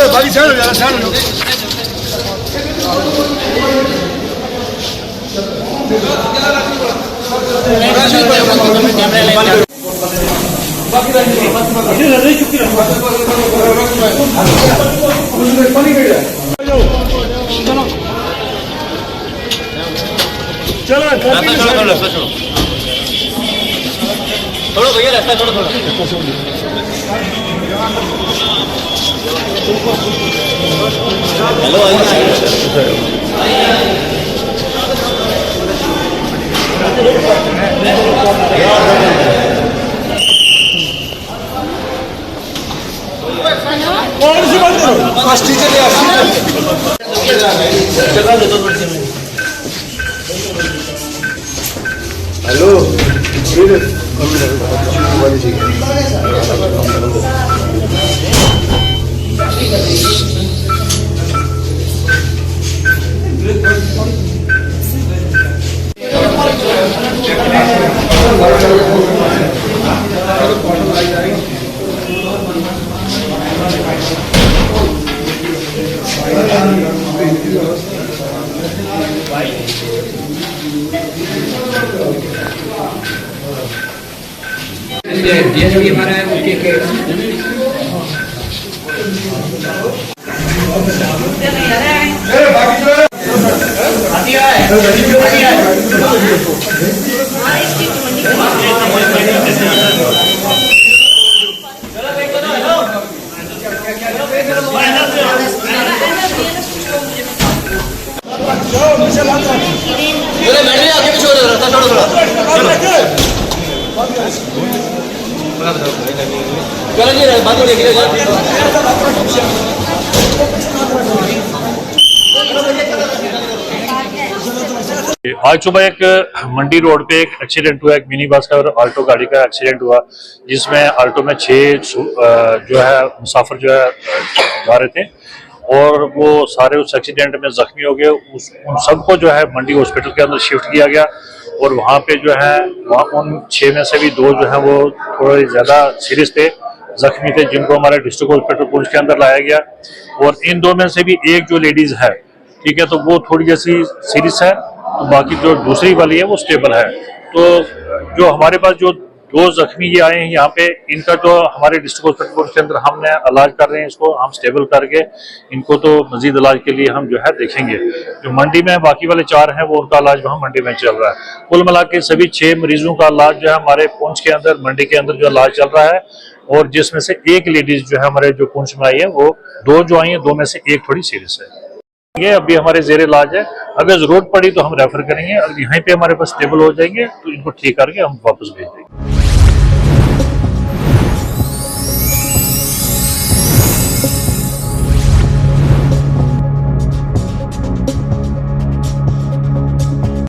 बाकी चलो थोड़ा भैया रास्ता छोड़ो थोड़ा हेलो कौन सी बात करो फर्स्ट टीचर हेलो डीएसपी हमारा है उनके आज सुबह एक मंडी रोड पे एक एक्सीडेंट हुआ, एक मिनी बस का और आल्टो गाड़ी का एक्सीडेंट हुआ, जिसमें आल्टो में 6 जो है मुसाफिर जो है जा रहे थे और वो सारे उस एक्सीडेंट में जख्मी हो गए। उन सबको जो है मंडी हॉस्पिटल के अंदर शिफ्ट किया गया और वहाँ पे जो है उन 6 में से भी 2 जो है वो थोड़े ज़्यादा सीरियस थे, जख्मी थे, जिनको हमारे डिस्ट्रिक्ट हॉस्पिटल पुंछ के अंदर लाया गया। और इन 2 में से भी एक जो लेडीज है, ठीक है, तो वो थोड़ी जैसी सीरियस है, तो बाकी जो दूसरी वाली है वो स्टेबल है। तो जो हमारे पास जो 2 जख्मी ये आए हैं यहाँ पे, इनका तो हमारे डिस्ट्रिक्ट हॉस्पिटल के अंदर हमने इलाज कर रहे हैं, इसको हम स्टेबल करके इनको तो मजीद इलाज के लिए हम जो है देखेंगे। जो मंडी में बाकी वाले 4 हैं वो उनका इलाज वहाँ मंडी में चल रहा है। कुल मिला के सभी 6 मरीजों का इलाज जो है हमारे पुंछ के अंदर, मंडी के अंदर जो इलाज चल रहा है, और जिसमें से एक लेडीज जो है हमारे जो पुंछ में आई है, वो 2 जो आई है, 2 में से एक थोड़ी सीरियस है। ये अभी हमारे जेर इलाज है, अगर जरूरत पड़ी तो हम रेफर करेंगे, अगर यहीं पे हमारे पास स्टेबल हो जाएंगे तो इनको ठीक करके हम वापस भेज देंगे।